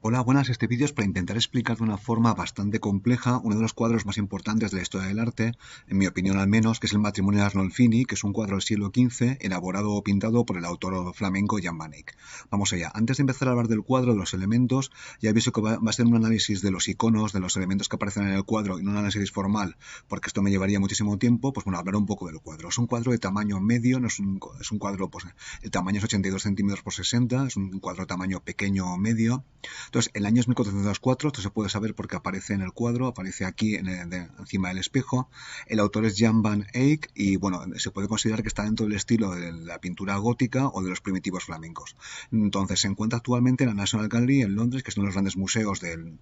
Hola, buenas. Este vídeo es para intentar explicar de una forma bastante compleja uno de los cuadros más importantes de la historia del arte, en mi opinión al menos, que es el Matrimonio de Arnolfini, que es un cuadro del siglo XV, elaborado o pintado por el autor flamenco Jan van Eyck. Vamos allá. Antes de empezar a hablar del cuadro, de los elementos, ya aviso que va a ser un análisis de los iconos, de los elementos que aparecen en el cuadro y no un análisis formal, porque esto me llevaría muchísimo tiempo. Pues bueno, hablar un poco del cuadro. Es un cuadro de tamaño medio, no es un cuadro, pues el tamaño es 82 centímetros por 60, es un cuadro de tamaño pequeño o medio. Entonces, el año es 1404, esto se puede saber porque aparece en el cuadro, aparece aquí encima del espejo. El autor es Jan van Eyck y, bueno, se puede considerar que está dentro del estilo de la pintura gótica o de los primitivos flamencos. Entonces, se encuentra actualmente en la National Gallery en Londres, que es uno de los grandes museos del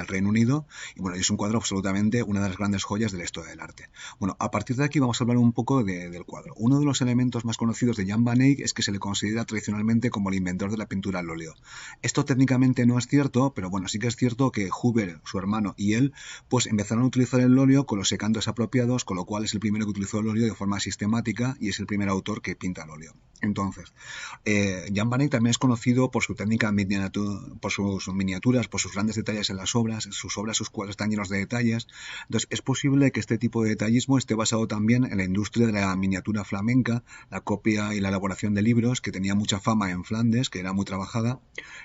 Reino Unido, y bueno, es un cuadro absolutamente una de las grandes joyas de la historia del arte. Bueno, a partir de aquí vamos a hablar un poco del cuadro. Uno de los elementos más conocidos de Jan van Eyck es que se le considera tradicionalmente como el inventor de la pintura al óleo. Esto técnicamente no es cierto, pero bueno, sí que es cierto que Huber, su hermano y él, pues empezaron a utilizar el óleo con los secantes apropiados, con lo cual es el primero que utilizó el óleo de forma sistemática y es el primer autor que pinta el óleo. Entonces, Jan van Eyck también es conocido por su técnica por sus miniaturas, por sus grandes detalles en las obras, sus cuadros están llenos de detalles. Entonces, es posible que este tipo de detallismo esté basado también en la industria de la miniatura flamenca, la copia y la elaboración de libros, que tenía mucha fama en Flandes, que era muy trabajada,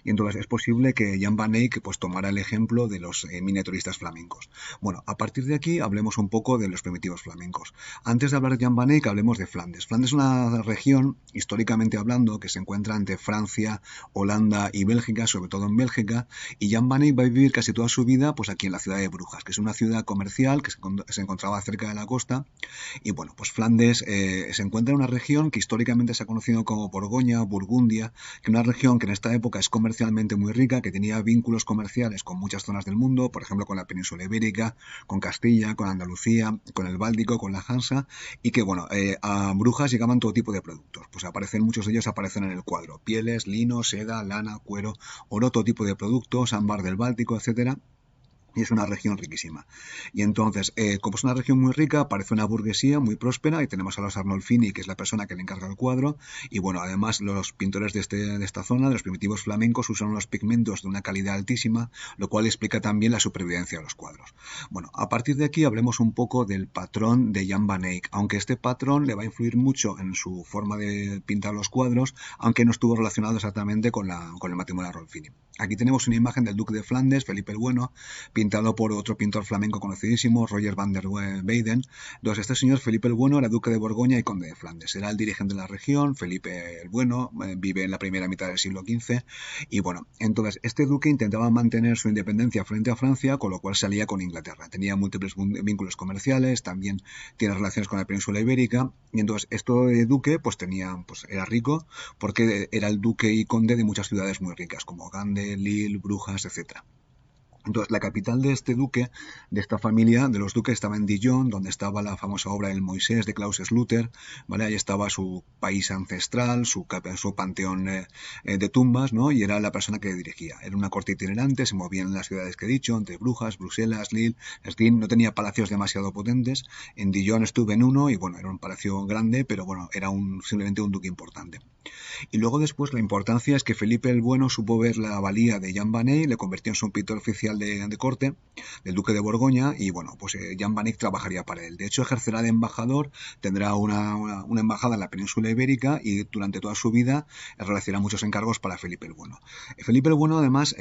y entonces es posible que Jan van Eyck pues tomara el ejemplo de los miniaturistas flamencos. Bueno, a partir de aquí hablemos un poco de los primitivos flamencos. Antes de hablar de Jan van Eyck, hablemos de Flandes. Flandes es una región, históricamente hablando, que se encuentra entre Francia, Holanda y Bélgica, sobre todo en Bélgica, y Jan van Eyck va a vivir casi toda su vida pues aquí en la ciudad de Brujas, que es una ciudad comercial que se encontraba cerca de la costa. Y bueno, pues Flandes se encuentra en una región que históricamente se ha conocido como Borgoña, Burgundia, que es una región que en esta época es comercialmente muy rica, que tenía vínculos comerciales con muchas zonas del mundo, por ejemplo con la península ibérica, con Castilla, con Andalucía, con el Báltico, con la Hansa, y que bueno, a Brujas llegaban todo tipo de productos. Pues muchos de ellos aparecen en el cuadro: pieles, lino, seda, lana, cuero, oro, todo tipo de productos, ámbar del Báltico, etcétera, y es una región riquísima. Y entonces, como es una región muy rica, parece una burguesía muy próspera, y tenemos a los Arnolfini, que es la persona que le encarga el cuadro, y bueno, además los pintores de esta zona, de los primitivos flamencos, usan unos pigmentos de una calidad altísima, lo cual explica también la supervivencia de los cuadros. Bueno, a partir de aquí hablemos un poco del patrón de Jan van Eyck, aunque este patrón le va a influir mucho en su forma de pintar los cuadros, aunque no estuvo relacionado exactamente con el matrimonio de Arnolfini. Aquí tenemos una imagen del duque de Flandes, Felipe el Bueno, pintado por otro pintor flamenco conocidísimo, Roger van der Weyden. Entonces, este señor, Felipe el Bueno, era duque de Borgoña y conde de Flandes. Era el dirigente de la región. Felipe el Bueno vive en la primera mitad del siglo XV. Y bueno, entonces, este duque intentaba mantener su independencia frente a Francia, con lo cual salía con Inglaterra. Tenía múltiples vínculos comerciales, también tiene relaciones con la península ibérica. Y entonces, este duque, era rico, porque era el duque y conde de muchas ciudades muy ricas, como Gande, Lille, Brujas, etcétera. Entonces, la capital de este duque, de esta familia, de los duques, estaba en Dijon, donde estaba la famosa obra El Moisés de Klaus Schluter, ¿vale? Ahí estaba su país ancestral, su panteón de tumbas, ¿no? Y era la persona que dirigía. Era una corte itinerante, se movía en las ciudades que he dicho, entre Brujas, Bruselas, Lille, Estin. No tenía palacios demasiado potentes. En Dijon estuve en uno, y bueno, era un palacio grande, pero bueno, era simplemente un duque importante. Y luego después la importancia es que Felipe el Bueno supo ver la valía de Jan van Eyck, le convirtió en su pintor oficial de corte, del duque de Borgoña, y bueno, pues Jan van Eyck trabajaría para él. De hecho, ejercerá de embajador, tendrá una embajada en la península ibérica, y durante toda su vida realizará muchos encargos para Felipe el Bueno. Felipe el Bueno, además,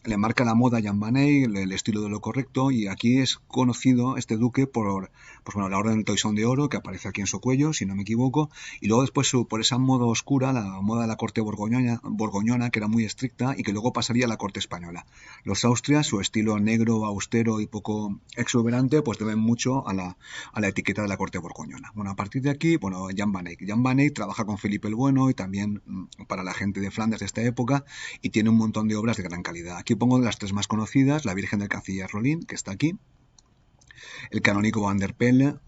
le marca la moda a Jan van Eyck, el estilo de lo correcto, y aquí es conocido este duque por la orden del Toisón de Oro, que aparece aquí en su cuello, si no me equivoco, y luego después por esa moda oscura, la moda de la corte borgoñona, que era muy estricta y que luego pasaría a la corte española. Los Austrias, su estilo negro, austero y poco exuberante, pues deben mucho a la etiqueta de la corte borgoñona. Bueno, a partir de aquí, bueno, Jan van Eyck. Jan van Eyck trabaja con Felipe el Bueno y también para la gente de Flandes de esta época, y tiene un montón de obras de gran calidad. Aquí pongo las tres más conocidas: la Virgen del Canciller Rolín, que está aquí, el canónigo Van der Pelle,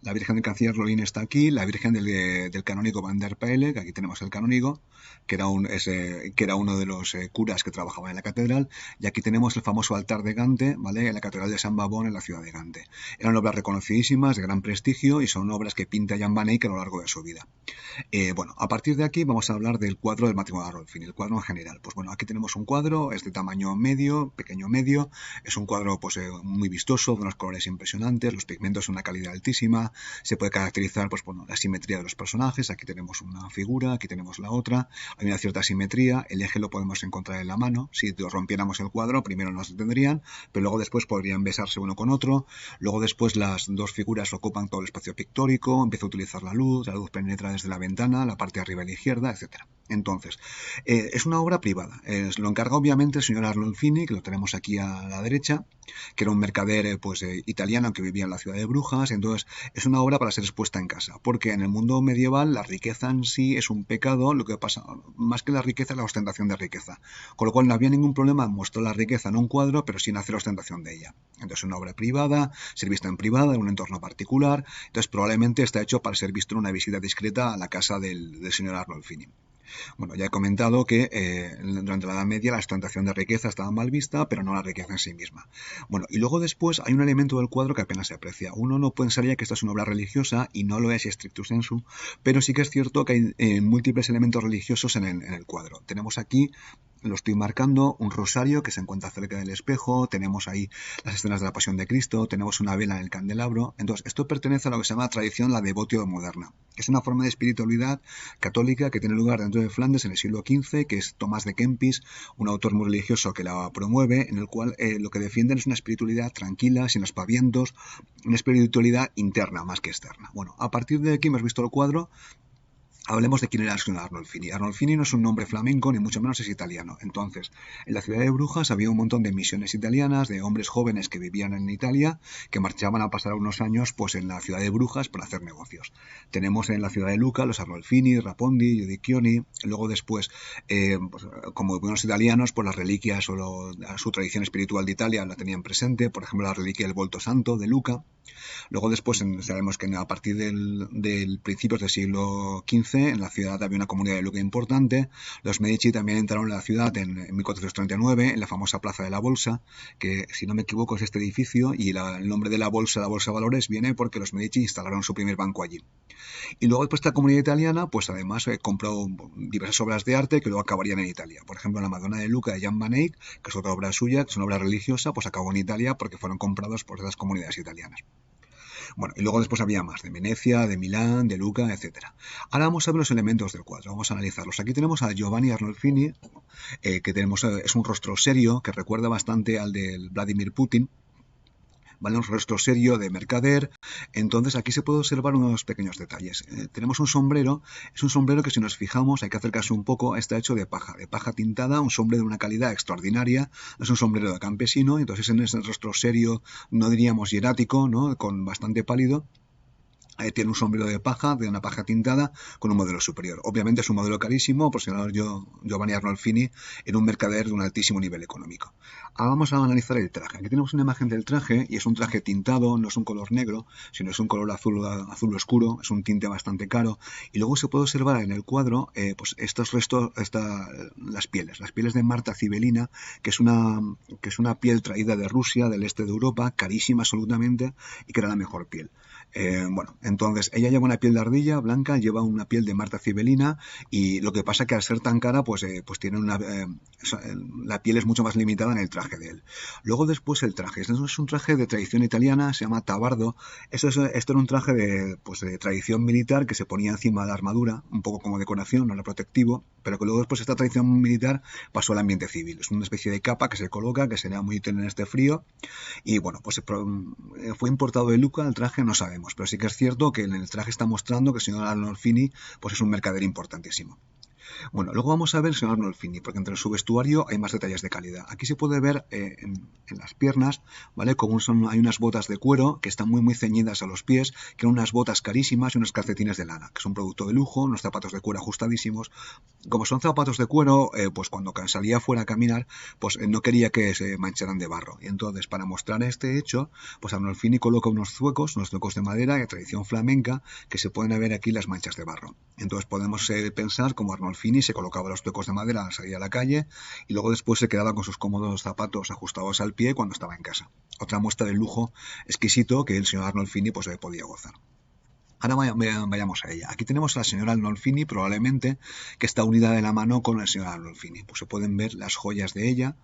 La Virgen del Canciller Rolín está aquí, la Virgen del canónigo Van der Pelle, que aquí tenemos el canónigo, que era uno de los curas que trabajaba en la catedral, y aquí tenemos el famoso altar de Gante, ¿vale? En la catedral de San Bavón, en la ciudad de Gante. Eran obras reconocidísimas, de gran prestigio, y son obras que pinta Jan van Eyck a lo largo de su vida. Bueno, a partir de aquí vamos a hablar del cuadro del matrimonio de Arnolfini, el cuadro en general. Pues bueno, aquí tenemos un cuadro, es de tamaño medio, pequeño medio, es un cuadro pues muy vistoso, de unos colores impresionantes, los pigmentos son una calidad altísima, se puede caracterizar pues bueno, la simetría de los personajes, aquí tenemos una figura, aquí tenemos la otra, hay una cierta simetría, el eje lo podemos encontrar en la mano, si rompiéramos el cuadro primero no se tendrían, pero luego después podrían besarse uno con otro, luego después las dos figuras ocupan todo el espacio pictórico, empieza a utilizar la luz penetra desde la ventana, la parte de arriba a la izquierda, etcétera. Entonces, es una obra privada. Lo encarga obviamente el señor Arnolfini, que lo tenemos aquí a la derecha, que era un mercader italiano que vivía en la ciudad de Brujas. Entonces, es una obra para ser expuesta en casa, porque en el mundo medieval la riqueza en sí es un pecado, lo que pasa, más que la riqueza, la ostentación de riqueza. Con lo cual no había ningún problema en mostrar la riqueza en un cuadro, pero sin hacer ostentación de ella. Entonces, es una obra privada, ser vista en privada, en un entorno particular. Entonces, probablemente está hecho para ser visto en una visita discreta a la casa del señor Arnolfini. Bueno, ya he comentado que durante la Edad Media la ostentación de riqueza estaba mal vista, pero no la riqueza en sí misma. Bueno, y luego después hay un elemento del cuadro que apenas se aprecia. Uno no pensaría que esta es una obra religiosa, y no lo es stricto sensu, pero sí que es cierto que hay múltiples elementos religiosos en el cuadro. Tenemos aquí, lo estoy marcando, un rosario que se encuentra cerca del espejo, tenemos ahí las escenas de la Pasión de Cristo, tenemos una vela en el candelabro. Entonces, esto pertenece a lo que se llama tradición la devotio moderna. Es una forma de espiritualidad católica que tiene lugar dentro de Flandes en el siglo XV, que es Tomás de Kempis, un autor muy religioso que la promueve, en el cual lo que defienden es una espiritualidad tranquila, sin aspavientos, una espiritualidad interna más que externa. Bueno, a partir de aquí hemos visto el cuadro. Hablemos de quién era el señor Arnolfini. Arnolfini no es un nombre flamenco, ni mucho menos es italiano. Entonces, en la ciudad de Brujas había un montón de misiones italianas, de hombres jóvenes que vivían en Italia, que marchaban a pasar unos años pues en la ciudad de Brujas para hacer negocios. Tenemos en la ciudad de Luca los Arnolfini, Rapondi, Giudicchioni. Luego después, pues, como buenos italianos, pues las reliquias o su tradición espiritual de Italia la tenían presente. Por ejemplo, la reliquia del Volto Santo de Luca. Luego después sabemos que a partir del principios del siglo XV en la ciudad había una comunidad de Luca importante. Los Medici también entraron en la ciudad en 1439 en la famosa Plaza de la Bolsa, que si no me equivoco es este edificio, y el nombre de la Bolsa Valores, viene porque los Medici instalaron su primer banco allí. Y luego después esta comunidad italiana pues además compró diversas obras de arte que luego acabarían en Italia. Por ejemplo, la Madonna de Luca de Jan van Eyck, que es otra obra suya, que es una obra religiosa, pues acabó en Italia porque fueron comprados por esas comunidades italianas. Bueno, y luego después había más, de Venecia, de Milán, de Luca, etcétera. Ahora vamos a ver los elementos del cuadro, vamos a analizarlos. Aquí tenemos a Giovanni Arnolfini, que tenemos, es un rostro serio, que recuerda bastante al del Vladimir Putin, ¿vale? Un rostro serio de mercader. Entonces aquí se puede observar unos pequeños detalles. Tenemos un sombrero, es un sombrero que si nos fijamos, hay que acercarse un poco, está hecho de paja tintada, un sombrero de una calidad extraordinaria, es un sombrero de campesino, entonces en ese rostro serio, no diríamos hierático, ¿no? Con bastante pálido. Tiene un sombrero de paja, de una paja tintada, con un modelo superior. Obviamente es un modelo carísimo, por si no Giovanni Arnolfini era un mercader de un altísimo nivel económico. Ahora vamos a analizar el traje. Aquí tenemos una imagen del traje, y es un traje tintado, no es un color negro, sino es un color azul oscuro, es un tinte bastante caro. Y luego se puede observar en el cuadro pues estos restos, las pieles de Marta Cibelina, que es una piel traída de Rusia, del este de Europa, carísima absolutamente, y que era la mejor piel. Bueno, entonces ella lleva una piel de ardilla blanca, lleva una piel de Marta Cibelina, y lo que pasa que al ser tan cara pues tiene la piel es mucho más limitada en el traje de él. Luego después el traje, este es un traje de tradición italiana, se llama tabardo. Esto era un traje de tradición militar que se ponía encima de la armadura, un poco como decoración, no era protectivo, pero que luego después esta tradición militar pasó al ambiente civil. Es una especie de capa que se coloca, que sería muy útil en este frío, y bueno, pues fue importado de Luca, el traje no sabemos, pero sí que es cierto que en el traje está mostrando que el señor Arnolfini pues es un mercader importantísimo. Bueno, luego vamos a ver el señor Arnolfini, porque entre su vestuario hay más detalles de calidad. Aquí se puede ver en las piernas, ¿vale? Como hay unas botas de cuero que están muy ceñidas a los pies, que son unas botas carísimas y unos calcetines de lana, que son producto de lujo, unos zapatos de cuero ajustadísimos. Como son zapatos de cuero, pues cuando salía fuera a caminar, pues no quería que se mancharan de barro. Y entonces, para mostrar este hecho, pues Arnolfini coloca unos zuecos de madera de tradición flamenca, que se pueden ver aquí las manchas de barro. Entonces podemos pensar como Arnolfini se colocaba los zuecos de madera al salir a la calle y luego después se quedaba con sus cómodos zapatos ajustados al pie cuando estaba en casa. Otra muestra del lujo exquisito que el señor Arnolfini pues podía gozar. Ahora vayamos a ella. Aquí tenemos a la señora Arnolfini, probablemente, que está unida de la mano con el señor Arnolfini. Pues se pueden ver las joyas de ella.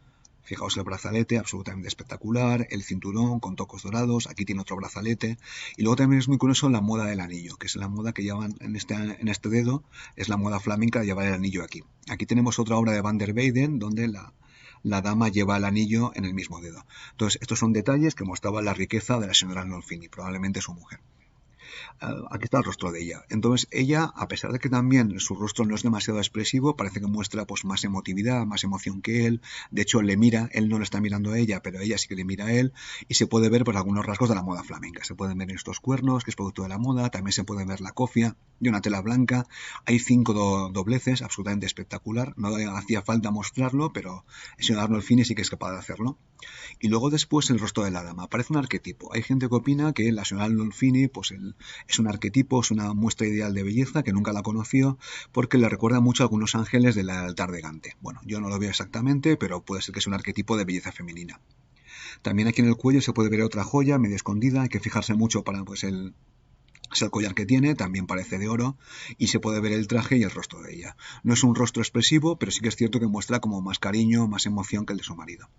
Fijaos el brazalete, absolutamente espectacular, el cinturón con tocos dorados, aquí tiene otro brazalete. Y luego también es muy curioso la moda del anillo, que es la moda que llevan en este dedo, es la moda flamenca de llevar el anillo aquí. Aquí tenemos otra obra de Van der Weyden, donde la dama lleva el anillo en el mismo dedo. Entonces, estos son detalles que mostraban la riqueza de la señora Arnolfini, probablemente su mujer. Aquí está el rostro de ella. Entonces ella, a pesar de que también su rostro no es demasiado expresivo, parece que muestra pues más emotividad, más emoción que él. De hecho, le mira, él no le está mirando a ella, pero ella sí que le mira a él, y se puede ver pues algunos rasgos de la moda flamenca. Se pueden ver estos cuernos, que es producto de la moda, también se puede ver la cofia de una tela blanca. Hay 5 dobleces, absolutamente espectacular. No hacía falta mostrarlo, pero el señor Arnolfini sí que es capaz de hacerlo. Y luego después el rostro de la dama. Parece un arquetipo. Hay gente que opina que la señora Arnolfini pues es un arquetipo, es una muestra ideal de belleza, que nunca la conoció, porque le recuerda mucho a algunos ángeles del altar de Gante. Bueno, yo no lo veo exactamente, pero puede ser que sea un arquetipo de belleza femenina. También aquí en el cuello se puede ver otra joya medio escondida, hay que fijarse mucho para pues es el collar que tiene, también parece de oro, y se puede ver el traje y el rostro de ella. No es un rostro expresivo, pero sí que es cierto que muestra como más cariño, más emoción que el de su marido.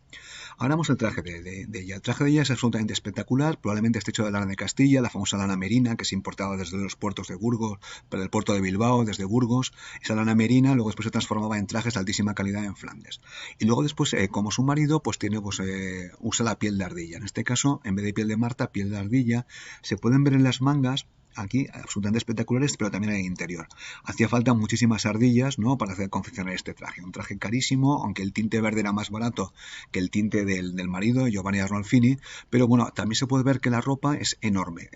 Ahora vamos al traje de ella. El traje de ella es absolutamente espectacular, probablemente esté hecho de lana de Castilla, la famosa lana merina, que se importaba desde los puertos de Burgos, pero del puerto de Bilbao, desde Burgos. Esa lana merina luego después se transformaba en trajes de altísima calidad en Flandes. Y luego después, como su marido, pues usa la piel de ardilla. En este caso, en vez de piel de Marta, piel de ardilla. Se pueden ver en las mangas aquí absolutamente espectaculares, pero también en el interior. Hacía falta muchísimas ardillas, ¿no?, para hacer confeccionar este traje. Un traje carísimo, aunque el tinte verde era más barato que el tinte del marido, Giovanni Arnolfini, pero bueno, también se puede ver que la ropa es enorme.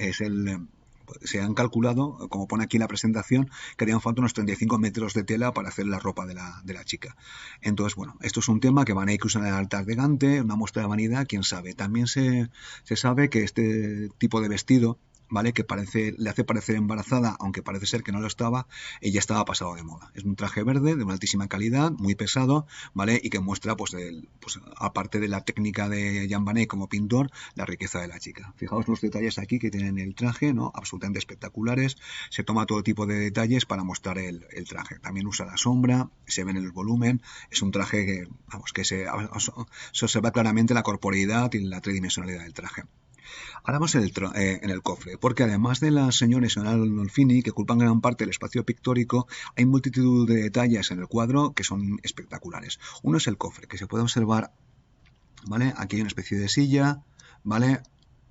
Se han calculado, como pone aquí en la presentación, que harían falta unos 35 metros de tela para hacer la ropa de la chica. Entonces, bueno, esto es un tema que van a usar en el altar de Gante, una muestra de vanidad, quién sabe. También se sabe que este tipo de vestido, ¿vale?, que le hace parecer embarazada, aunque parece ser que no lo estaba, ella estaba pasado de moda. Es un traje verde de una altísima calidad, muy pesado, ¿vale?, y que muestra, pues aparte de la técnica de Jan van Eyck como pintor, la riqueza de la chica. Fijaos los detalles aquí que tienen el traje, ¿no?, absolutamente espectaculares. Se toma todo tipo de detalles para mostrar el traje. También usa la sombra, se ve en el volumen. Es un traje que, se observa claramente la corporeidad y la tridimensionalidad del traje. Ahora vamos en el cofre, porque además de las señores Arnolfini, que ocupan gran parte del espacio pictórico, hay multitud de detalles en el cuadro que son espectaculares. Uno es el cofre, que se puede observar, ¿vale? Aquí hay una especie de silla, ¿vale?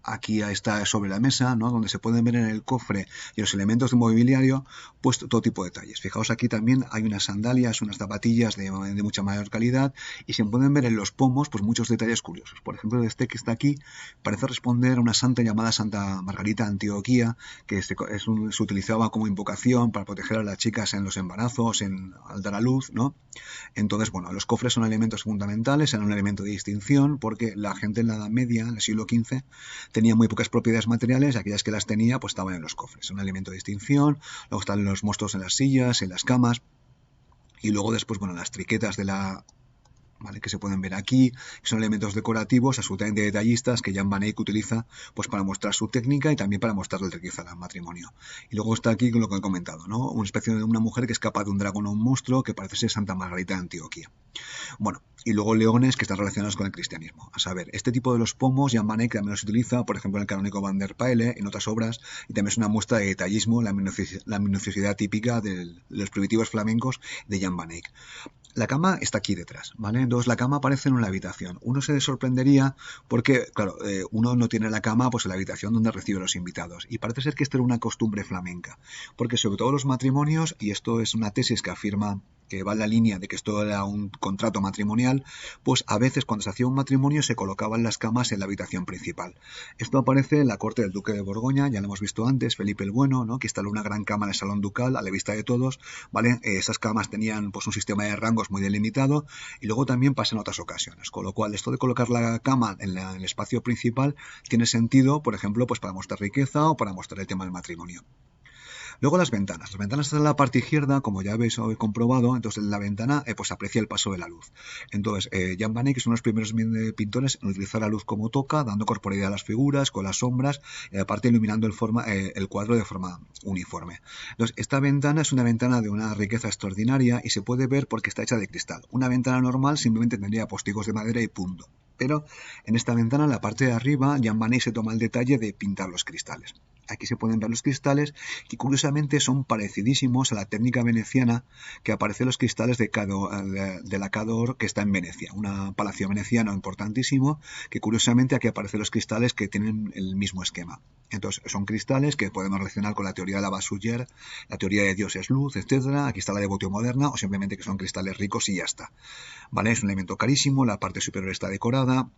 Aquí está sobre la mesa, ¿no?, donde se pueden ver en el cofre y los elementos de mobiliario, pues todo tipo de detalles. Fijaos, aquí también hay unas sandalias, unas zapatillas de mucha mayor calidad, y se pueden ver en los pomos pues muchos detalles curiosos. Por ejemplo, este que está aquí parece responder a una santa llamada Santa Margarita de Antioquía, que se utilizaba como invocación para proteger a las chicas en los embarazos, al dar a luz, ¿no? Entonces, bueno, los cofres son elementos fundamentales, eran un elemento de distinción, porque la gente en la Edad Media, en el siglo XV, tenía muy pocas propiedades materiales, aquellas que las tenía pues estaban en los cofres, un elemento de distinción. Luego están los monstruos en las sillas, en las camas, y luego después, bueno, las triquetas ¿vale?, que se pueden ver aquí, son elementos decorativos absolutamente detallistas que Jan van Eyck utiliza pues para mostrar su técnica y también para mostrar la riqueza del matrimonio. Y luego está aquí con lo que he comentado, ¿no?, una especie de una mujer que escapa de un dragón o un monstruo que parece ser Santa Margarita de Antioquía. Bueno, y luego leones que están relacionados con el cristianismo. A saber, este tipo de los pomos, Jan van Eyck también los utiliza, por ejemplo, en el canónico Van der Pyle, en otras obras, y también es una muestra de detallismo, la minuciosidad típica de los primitivos flamencos de Jan van Eyck. La cama está aquí detrás, ¿vale? Entonces la cama aparece en una habitación. Uno se sorprendería porque, claro, uno no tiene la cama pues en la habitación donde recibe a los invitados. Y parece ser que esto era una costumbre flamenca, porque sobre todo los matrimonios, y esto es una tesis que afirma que va en la línea de que esto era un contrato matrimonial, pues a veces cuando se hacía un matrimonio se colocaban las camas en la habitación principal. Esto aparece en la corte del duque de Borgoña, ya lo hemos visto antes, Felipe el Bueno, ¿no? Que instaló una gran cama en el salón ducal a la vista de todos, ¿vale? Esas camas tenían pues un sistema de rangos muy delimitado y luego también pasa en otras ocasiones, con lo cual esto de colocar la cama en el espacio principal tiene sentido, por ejemplo, pues para mostrar riqueza o para mostrar el tema del matrimonio. Luego las ventanas. Las ventanas están en la parte izquierda, como ya habéis comprobado, entonces en la ventana pues aprecia el paso de la luz. Entonces, Jan van Eyck es uno de los primeros pintores en utilizar la luz como toca, dando corporeidad a las figuras, con las sombras, y aparte iluminando el cuadro de forma uniforme. Entonces, esta ventana es una ventana de una riqueza extraordinaria y se puede ver porque está hecha de cristal. Una ventana normal simplemente tendría postigos de madera y punto. Pero en esta ventana, en la parte de arriba, Jan van Eyck se toma el detalle de pintar los cristales. Aquí se pueden ver los cristales que curiosamente son parecidísimos a la técnica veneciana que aparece en los cristales de la Cador que está en Venecia, un palacio veneciano importantísimo que curiosamente aquí aparecen los cristales que tienen el mismo esquema. Entonces son cristales que podemos relacionar con la teoría de Lavoisier, la teoría de Dios es luz, etcétera. Aquí está la devoción moderna o simplemente que son cristales ricos y ya está. ¿Vale? Es un elemento carísimo, la parte superior está decorada.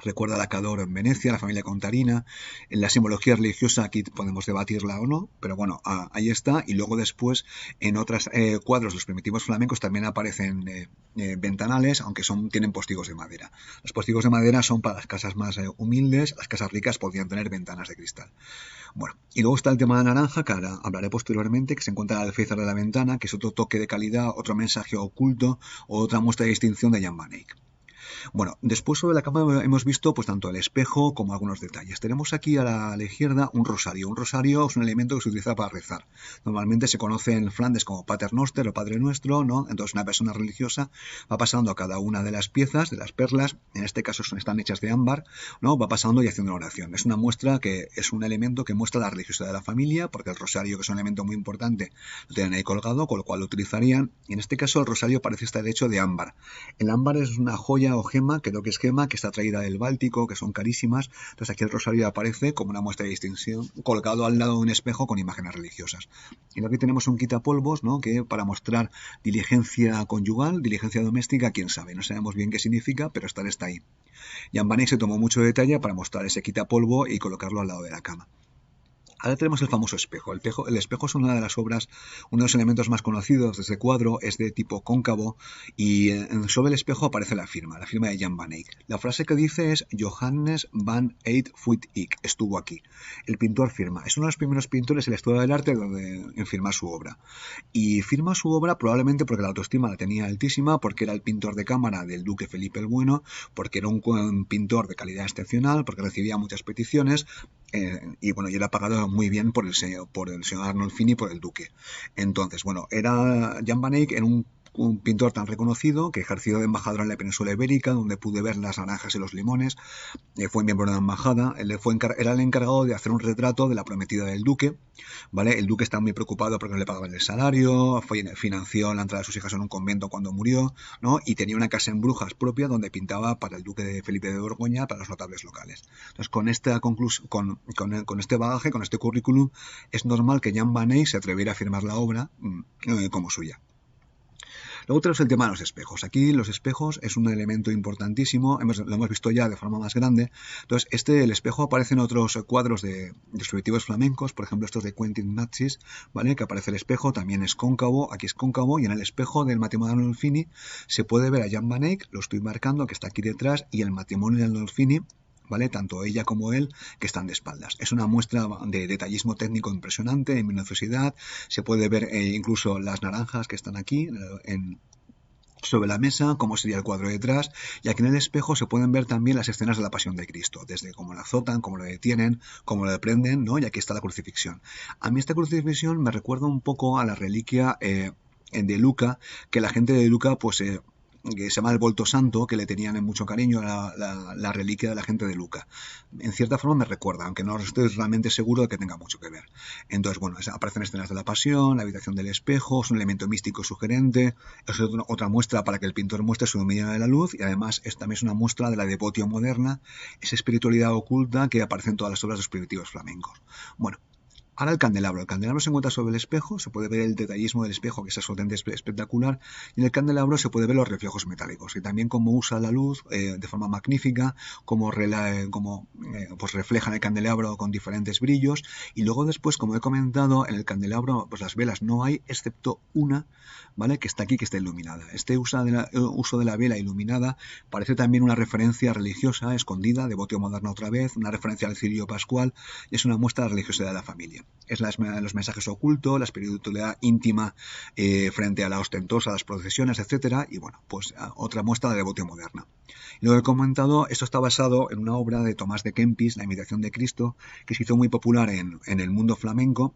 Recuerda a la Cador en Venecia, la familia Contarina. En la simbología religiosa aquí podemos debatirla o no, pero bueno, ahí está. Y luego después en otros cuadros los primitivos flamencos también aparecen ventanales, aunque tienen postigos de madera. Los postigos de madera son para las casas más humildes, las casas ricas podrían tener ventanas de cristal. Bueno, y luego está el tema de la naranja, que ahora hablaré posteriormente, que se encuentra al alféizar de la ventana, que es otro toque de calidad, otro mensaje oculto, o otra muestra de distinción de Jan van Eyck. Bueno, después sobre la cama hemos visto pues tanto el espejo como algunos detalles. Tenemos aquí a la izquierda un rosario. Un rosario es un elemento que se utiliza para rezar. Normalmente se conoce en Flandes como Pater Noster o Padre Nuestro, ¿no? Entonces una persona religiosa va pasando a cada una de las piezas, de las perlas, en este caso están hechas de ámbar, ¿no? Va pasando y haciendo una oración. Es una muestra que es un elemento que muestra la religiosidad de la familia, porque el rosario, que es un elemento muy importante, lo tienen ahí colgado, con lo cual lo utilizarían. Y en este caso el rosario parece estar hecho de ámbar. El ámbar es una joya o gema, creo que es gema, que está traída del Báltico, que son carísimas. Entonces aquí el rosario aparece como una muestra de distinción, colgado al lado de un espejo con imágenes religiosas. Y aquí tenemos un quitapolvos, ¿no? Que para mostrar diligencia conyugal, diligencia doméstica, quién sabe, no sabemos bien qué significa, pero está ahí. Jan van Eyck se tomó mucho detalle para mostrar ese quitapolvo y colocarlo al lado de la cama. Ahora tenemos el famoso espejo. El espejo es una de las obras, uno de los elementos más conocidos de este cuadro, es de tipo cóncavo y sobre el espejo aparece la firma de Jan van Eyck. La frase que dice es Johannes van Eyck estuvo aquí. El pintor firma. Es uno de los primeros pintores en la historia del arte en firmar su obra. Y firma su obra probablemente porque la autoestima la tenía altísima, porque era el pintor de cámara del duque Felipe el Bueno, porque era un pintor de calidad excepcional, porque recibía muchas peticiones y bueno, y era pagado muy bien por el señor Arnolfini y por el duque. Entonces, bueno, Jan van Eyck era un pintor tan reconocido que ejerció de embajador en la península ibérica, donde pude ver las naranjas y los limones. Fue miembro de la embajada. Era el encargado de hacer un retrato de la prometida del duque, ¿vale? El duque estaba muy preocupado porque no le pagaban el salario, financió la entrada de sus hijas en un convento cuando murió, ¿no? Y tenía una casa en Brujas propia donde pintaba para el duque de Felipe de Borgoña, para los notables locales. Entonces, con este bagaje, con este currículum, es normal que Jan van Eyck se atreviera a firmar la obra como suya. Luego tenemos el tema de los espejos. Aquí los espejos es un elemento importantísimo, lo hemos visto ya de forma más grande. Entonces, el espejo aparece en otros cuadros de primitivos flamencos, por ejemplo estos de Quentin Matsys, ¿vale? Que aparece el espejo, también es cóncavo, aquí es cóncavo, y en el espejo del matrimonio de Arnolfini se puede ver a Jan van Eyck, lo estoy marcando, que está aquí detrás, y el matrimonio de Arnolfini, ¿vale? Tanto ella como él que están de espaldas. Es una muestra de detallismo técnico impresionante, en minuciosidad. Se puede ver incluso las naranjas que están aquí sobre la mesa, cómo sería el cuadro detrás, y aquí en el espejo se pueden ver también las escenas de la pasión de Cristo, desde cómo la azotan, cómo lo detienen, cómo lo prenden, ¿no? Y aquí está la crucifixión. A mí esta crucifixión me recuerda un poco a la reliquia de Lucca, que la gente de Lucca pues que se llama el Volto Santo, que le tenían en mucho cariño a la reliquia de la gente de Luca. En cierta forma me recuerda, aunque no estoy realmente seguro de que tenga mucho que ver. Entonces, bueno, aparecen escenas de la pasión, la habitación del espejo, es un elemento místico sugerente, es otra muestra para que el pintor muestre su dominio de la luz, y además también es una muestra de la devotio moderna, esa espiritualidad oculta que aparece en todas las obras de los primitivos flamencos. Bueno, ahora el candelabro. El candelabro se encuentra sobre el espejo, se puede ver el detallismo del espejo, que es absolutamente espectacular, y en el candelabro se puede ver los reflejos metálicos, y también cómo usa la luz de forma magnífica, cómo pues refleja en el candelabro con diferentes brillos, y luego después, como he comentado, en el candelabro pues las velas no hay, excepto una, ¿vale?, que está aquí, que está iluminada. Este uso de la vela iluminada parece también una referencia religiosa escondida, devotio moderna otra vez, una referencia al cirio pascual, y es una muestra de la religiosidad de la familia. Es los mensajes ocultos, la espiritualidad íntima frente a la ostentosa, las procesiones, etcétera, y bueno, pues otra muestra de devoción moderna. Y lo he comentado, esto está basado en una obra de Tomás de Kempis, La imitación de Cristo, que se hizo muy popular en el mundo flamenco.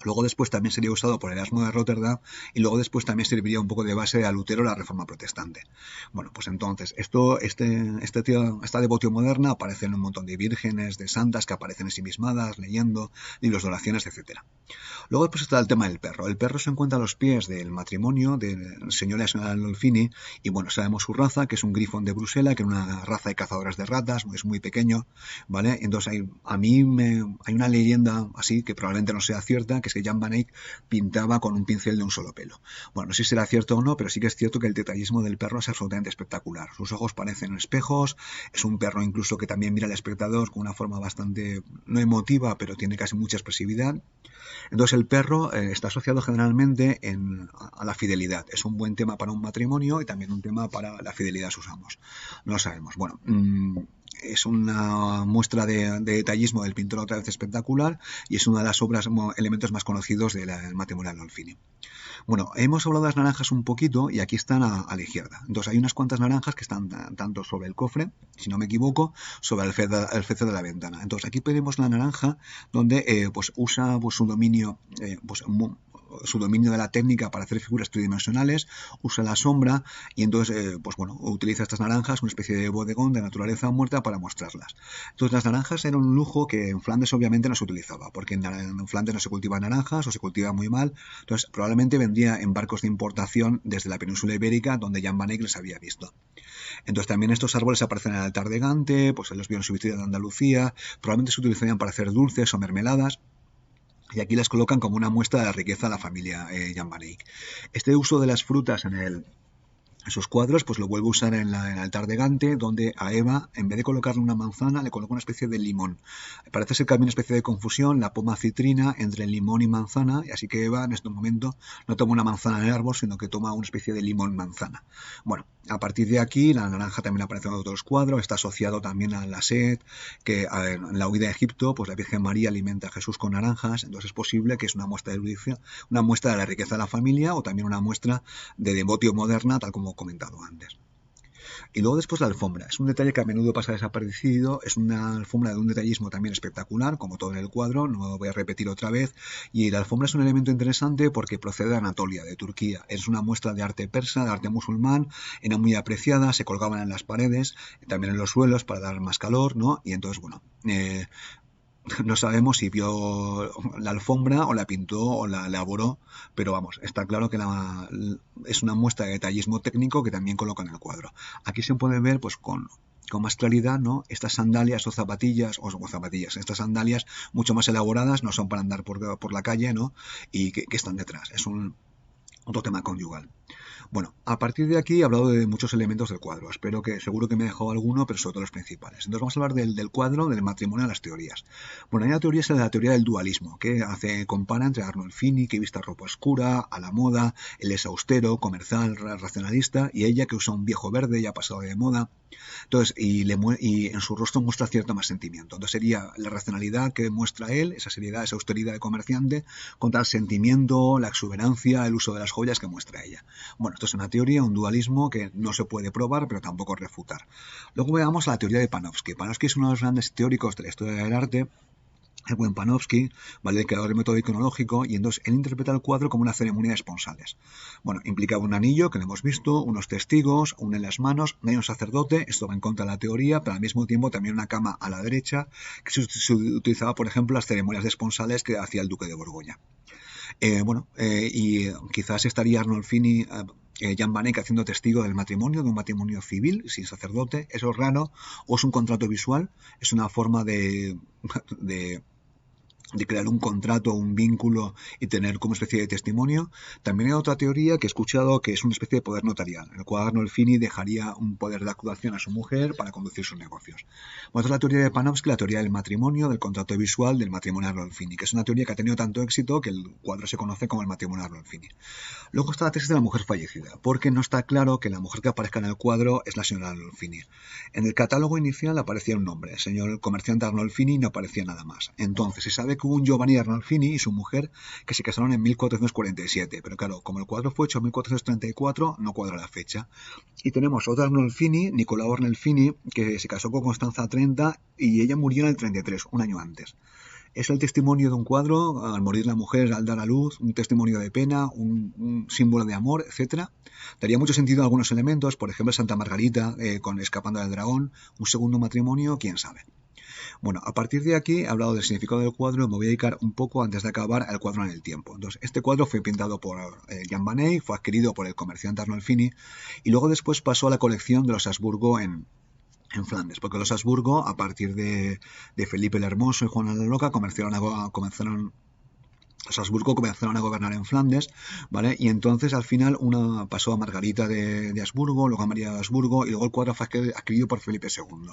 Luego después también sería usado por Erasmo de Rotterdam, y luego después también serviría un poco de base a Lutero la Reforma Protestante. Bueno, pues entonces, esta devoción moderna aparece en un montón de vírgenes, de santas que aparecen ensimismadas, leyendo, libros de oraciones, etcétera. Luego después está el tema del perro. El perro se encuentra a los pies del matrimonio del señor y la señora Arnolfini, y bueno, sabemos su raza, que es un grifón de Bruselas, que es una raza de cazadores de ratas, es muy pequeño, ¿vale? Entonces hay una leyenda así, que probablemente no sea cierta, que es que Jan van Eyck pintaba con un pincel de un solo pelo. Bueno, no sé si será cierto o no, pero sí que es cierto que el detallismo del perro es absolutamente espectacular. Sus ojos parecen espejos, es un perro incluso que también mira al espectador con una forma bastante, no emotiva, pero tiene casi mucha expresividad. Entonces el perro está asociado generalmente a la fidelidad. Es un buen tema para un matrimonio y también un tema para la fidelidad a sus amos. No lo sabemos. Bueno, es una muestra de detallismo del pintor otra vez espectacular, y es una de las obras, elementos más conocidos del matrimonio de Arnolfini. Bueno, hemos hablado de las naranjas un poquito, y aquí están a la izquierda. Entonces hay unas cuantas naranjas que están tanto sobre el cofre, si no me equivoco, sobre el fece de la ventana. Entonces aquí tenemos la naranja donde pues usa pues, su dominio de la técnica para hacer figuras tridimensionales, usa la sombra, y entonces pues bueno, utiliza estas naranjas, una especie de bodegón de naturaleza muerta, para mostrarlas. Entonces las naranjas eran un lujo que en Flandes obviamente no se utilizaba, porque en Flandes no se cultivan naranjas, o se cultiva muy mal. Entonces probablemente vendría en barcos de importación desde la península ibérica, donde Jan van Eyck les había visto. Entonces también estos árboles aparecen en el altar de Gante, pues en los bienes subsidiarios de Andalucía, probablemente se utilizarían para hacer dulces o mermeladas, y aquí las colocan como una muestra de la riqueza de la familia Jan van Eyck. Este uso de las frutas en sus cuadros, pues lo vuelvo a usar en el altar de Gante, donde a Eva, en vez de colocarle una manzana, le coloca una especie de limón. Parece ser que había una especie de confusión, la poma citrina, entre limón y manzana, y así que Eva en este momento no toma una manzana en el árbol, sino que toma una especie de limón manzana. Bueno, a partir de aquí, la naranja también aparece en otros cuadros, está asociado también a la sed, que en la huida de Egipto, pues la Virgen María alimenta a Jesús con naranjas. Entonces es posible que es una muestra de erudición, una muestra de la riqueza de la familia, o también una muestra de devotio moderna, tal como comentado antes. Y luego después la alfombra. Es un detalle que a menudo pasa desaparecido. Es una alfombra de un detallismo también espectacular, como todo en el cuadro. No lo voy a repetir otra vez. Y la alfombra es un elemento interesante porque procede de Anatolia, de Turquía. Es una muestra de arte persa, de arte musulmán. Era muy apreciada, se colgaban en las paredes, también en los suelos para dar más calor, ¿no? Y entonces, bueno, no sabemos si vio la alfombra o la pintó o la elaboró, pero vamos, está claro que es una muestra de detallismo técnico que también coloca en el cuadro. Aquí se puede ver pues con más claridad, ¿no? Estas sandalias o zapatillas, estas sandalias mucho más elaboradas, no son para andar por la calle, ¿no? Y que están detrás. Es otro tema conyugal. Bueno, a partir de aquí he hablado de muchos elementos del cuadro. Seguro que me he dejado alguno, pero sobre todo los principales. Entonces vamos a hablar del cuadro, del matrimonio, de las teorías. Bueno, hay una teoría, es la teoría del dualismo, que compara entre Arnolfini, que viste ropa oscura, a la moda, él es austero, comercial, racionalista, y ella que usa un viejo verde, ya pasado de moda. Entonces, y en su rostro muestra cierto más sentimiento. Entonces sería la racionalidad que muestra él, esa seriedad, esa austeridad de comerciante, contra el sentimiento, la exuberancia, el uso de las joyas que muestra ella. Bueno, esto es una teoría, un dualismo que no se puede probar, pero tampoco refutar. Luego veamos la teoría de Panofsky. Panofsky es uno de los grandes teóricos de la historia del arte, el buen Panofsky, ¿vale? El creador del método iconológico, y entonces él interpreta el cuadro como una ceremonia de esponsales. Bueno, implicaba un anillo, que lo hemos visto, unos testigos, una en las manos, no hay un sacerdote, esto va en contra de la teoría, pero al mismo tiempo también una cama a la derecha, que se utilizaba, por ejemplo, las ceremonias de esponsales que hacía el duque de Borgoña. Y quizás estaría Arnolfini, Jan van Eyck haciendo testigo del matrimonio, de un matrimonio civil, sin sacerdote. Eso es raro, o es un contrato visual, es una forma de de crear un contrato, un vínculo y tener como especie de testimonio. También hay otra teoría que he escuchado que es una especie de poder notarial, en el cual Arnolfini dejaría un poder de actuación a su mujer para conducir sus negocios. Bueno, esta es la teoría de Panofsky, la teoría del matrimonio, del contrato visual del matrimonio Arnolfini, que es una teoría que ha tenido tanto éxito que el cuadro se conoce como el matrimonio Arnolfini. Luego está la tesis de la mujer fallecida, porque no está claro que la mujer que aparezca en el cuadro es la señora Arnolfini. En el catálogo inicial aparecía un nombre, el señor comerciante Arnolfini, y no aparecía nada más. Entonces se sabe que hubo un Giovanni Arnolfini y su mujer que se casaron en 1447, pero claro, como el cuadro fue hecho en 1434, no cuadra la fecha. Y tenemos otra Arnolfini, Nicolao Arnolfini, que se casó con Constanza Trenta y ella murió en el 33, un año antes. Es el testimonio de un cuadro, al morir la mujer, al dar a luz, un testimonio de pena, un símbolo de amor, etcétera. Daría mucho sentido a algunos elementos, por ejemplo, Santa Margarita con Escapando del Dragón, un segundo matrimonio, quién sabe. Bueno, a partir de aquí he hablado del significado del cuadro, me voy a dedicar un poco antes de acabar al cuadro en el tiempo. Entonces, este cuadro fue pintado por Jan van Eyck, fue adquirido por el comerciante Arnolfini y luego después pasó a la colección de los Habsburgo en Flandes, porque los Habsburgo, a partir de Felipe el Hermoso y Juana la Loca, los Habsburgo comenzaron a gobernar en Flandes, ¿vale? Y entonces al final una pasó a Margarita de Habsburgo, luego a María de Habsburgo y luego el cuadro fue adquirido por Felipe II.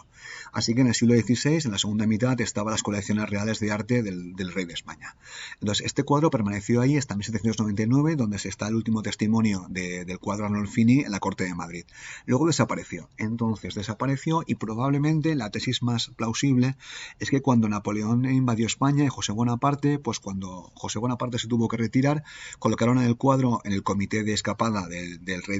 Así que en el siglo XVI, en la segunda mitad, estaban las colecciones reales de arte del rey de España. Entonces este cuadro permaneció ahí hasta 1799, donde se está el último testimonio del cuadro Arnolfini en la corte de Madrid. Luego desapareció. Entonces desapareció y probablemente la tesis más plausible es que cuando Napoleón invadió España y José Bonaparte, pues cuando José Bonaparte se tuvo que retirar, colocaron el cuadro en el comité de escapada del rey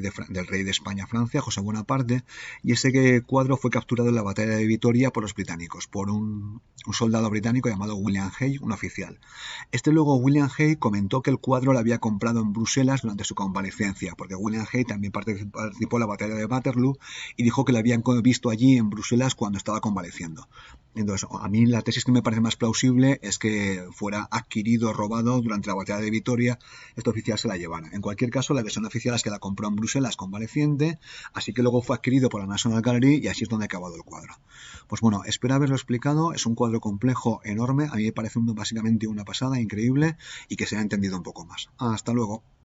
de España a Francia, José Bonaparte, y ese cuadro fue capturado en la batalla de Vitoria por los británicos, por un soldado británico llamado William Hay, un oficial. Luego William Hay comentó que el cuadro lo había comprado en Bruselas durante su convalecencia, porque William Hay también participó en la batalla de Waterloo y dijo que lo habían visto allí en Bruselas cuando estaba convaleciendo. Entonces, a mí la tesis que me parece más plausible es que fuera adquirido, robado durante la batalla de Vitoria, este oficial se la llevara. En cualquier caso, la versión oficial es que la compró en Bruselas convaleciente, así que luego fue adquirido por la National Gallery y así es donde ha acabado el cuadro. Pues bueno, espero haberlo explicado, es un cuadro complejo, enorme, a mí me parece básicamente una pasada, increíble, y que se ha entendido un poco más. Hasta luego.